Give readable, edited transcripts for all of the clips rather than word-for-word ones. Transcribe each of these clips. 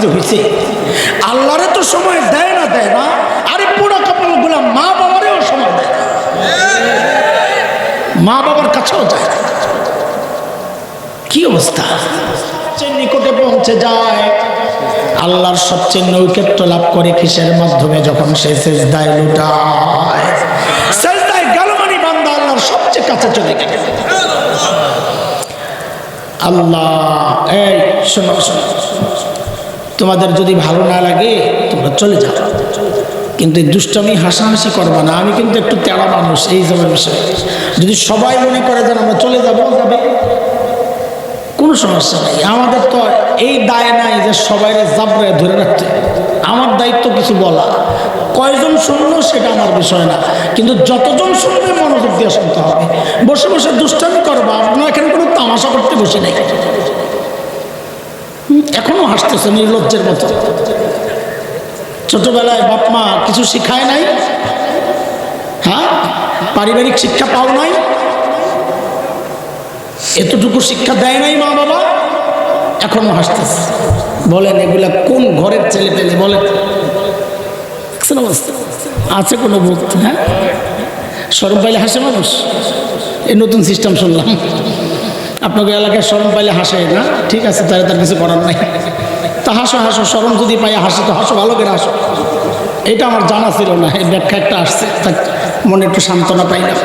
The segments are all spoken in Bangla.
যে হয়েছে, আল্লাহরে তো সময় দেয় না। আরে পুরো কাপড়গুলা মা বাবারেও সময় দেয় না, মা বাবার কাছেও যায় না। কি অবস্থা! নিকটে পৌঁছে যায়, আল্লাহর সবচেয়ে নৈকট্য লাভ করে কিসের মাধ্যমে? যখন সে সিজদায় লুটায়। সিজদায় গেল মানে বান্দা আল্লাহর সবচেয়ে কাছে চলে গেল। আল্লাহ, এই শোনো, তোমাদের যদি ভালো না লাগে তোমরা চলে যাও, কিন্তু এই দুষ্টামি হাসাহাসি করবা না। আমি কিন্তু একটু তেড়া মানুষ, এই যাবার বিষয়ে যদি সবাই মনে করে যেন আমরা চলে যাবো, কোনো সমস্যা নাই। আমাদের তো এই দায় নাই যে সবাই জাবরায় ধরে রাখতে। আমার দায়িত্ব কিছু বলা, কয়জন শুনলো সেটা আমার বিষয় না, কিন্তু যতজন শুনবে মনোযোগ দিয়ে শুনতে হবে। বসে বসে দুষ্টামি করবা, আপনার এখানে কোনো তামাশা করতে বসে নাই। এখনো হাসতেছে নির্লজ্জের মতো। ছোটবেলায় বাপ মা কিছু শিখায় নাই? হ্যাঁ, পারিবারিক শিক্ষা পাও নাই? এতটুকু শিক্ষা দেয় নাই মা বাবা? এখনো হাসতেছে। বলেন এগুলা কোন ঘরের ছেলে পেলে? বলেন আছে কোনো ভক্ত? হ্যাঁ, শরম পাইলে হাসে মানুষ। এই নতুন সিস্টেম শুনলাম, আপনাকে এলাকায় শরম পাইলে হাসে না? ঠিক আছে, তাহলে তার কিছু করার নাই। তা হাসো, শরম যদি পাই হাসি তো হাসো, ভালো করে হাসো। এটা আমার জানা ছিল না, এই ব্যাখ্যা একটা আসছে, তাই মনে একটু সান্ত্বনা পাইলাম।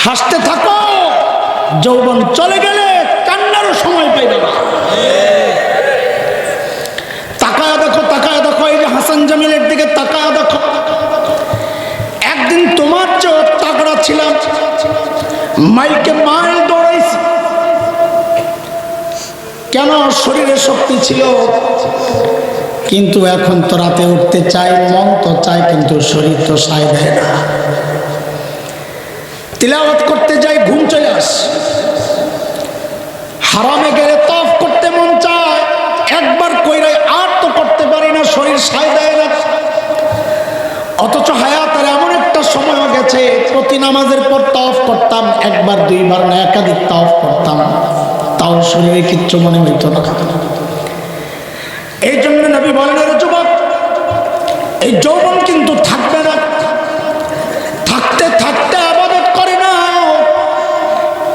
হাসতে থাকো, যৌবন চলে গেলে কান্নারও সময় পাইবে না। তাকায় দেখো, এই যে হাসান জামিলের দিকে তাকায় দেখো। একদিন তোমার চেয়ে তাগড়া ছিলাম, মাইকে মাইল দৌড়াইছি। কেন? শরীরে শক্তি ছিল, কিন্তু এখন তো রাতে উঠতে চাই, মন তো চাই, কিন্তু শরীর তো সায় দেয় না। তিলাওয়াত করতে যাই, ঘুম চলে আসে। হারামে গেলে তফ করতে মন চায়, একবার কইরাই আর তো করতে পারি না, শরীর সায় দেয় না। অথচ হায়াতের এমন একটা সময় গেছে, প্রতি নামাজের পর তফ করতাম, একবার দুইবার না একাধিক তফ করতাম, তাও শরীরে কিচ্ছু মনে হইত না। এই জন্য নবী বলেন, রে যুবক, এই যৌবন কিন্তু থাকবে না। থাকতে থাকতে আবাদত করে না,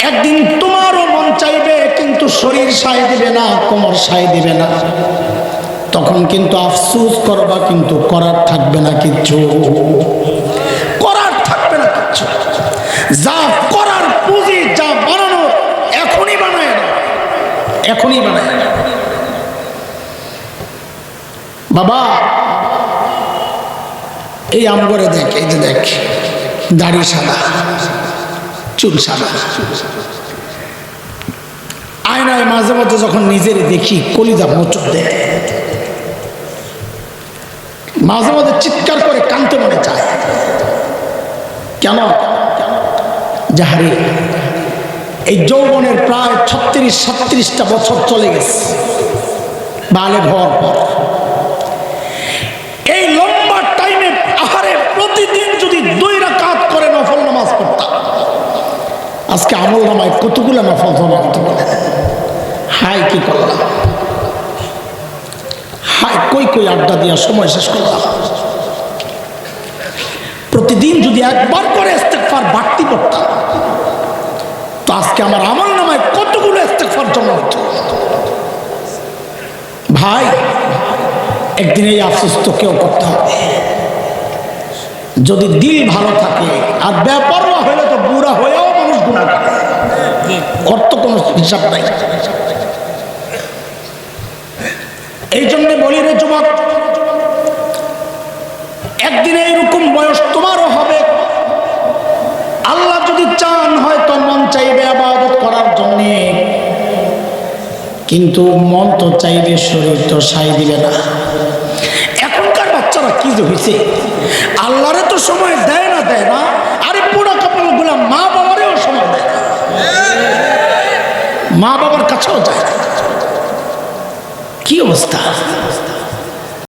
একদিন তোমারও মন চাইবে, কিন্তু শরীর সায় দিবে না, কোমর সায় দিবে না। তখন কিন্তু আফসোস করবা, কিন্তু করার থাকবে না কিচ্ছু, করার থাকবে না কিচ্ছু। যা করার পুঁজি, যা বানানোর, এখনই বানায় না, এখনই বানায় না। বাবা, এই আমগরে দেখ, এই যে দেখ, দাড়ি সাদা, চুল সাদা। আয়নায় মাঝে মধ্যে যখন নিজের দেখি, কলিজা মোচড় দেয়, মাঝে মাঝে চিৎকার করে কাঁদতে মনে চায়। কেন? যাহারে এই যৌবনের প্রায় 36-37টা বছর চলে গেছে বালেগ হওয়ার পর। এই লম্বা টাইমে আহারে প্রতিদিন যদি 2 রাকাত করে নফল নামাজ পড়তাম, আজকে আমল নামায় কতগুলো নফল জমা হতে পারে। হাই কি করলাম, হাই কই আড্ডা দিয়া সময় শেষ করলাম। প্রতিদিন যদি একবার করে ইস্তেগফার বাড়তি পড়তাম, তো আজকে আমার আমল নামায় কতগুলো ইস্তেগফার জমা হতো। ভাই, একদিন এই আফসোস তো কেউ করতে হবে। যদি দিল ভালো থাকে, আর বেপরোয়া হলে তো বুড়া হয়েও মানুষ গুনাহ করে, ওর তো কোনো হিসাব নাই। এই জন্য বলি, রে যুবক, একদিন এইরকম বয়স তোমারও হবে। আল্লাহ যদি চান হয়তো মন চাইবে ইবাদত করার জন্য, কিন্তু মন তো চাইবে, শরীর তো সায় দিবে না। এখনকার বাচ্চারা কি যে হয়েছে, আল্লাহরে তো সময় দেয় না। আরে পুরো কাপড়গুলা মা বাবারেও সময় দেয় না, মা বাবার কাছেও যায় না। কি অবস্থা!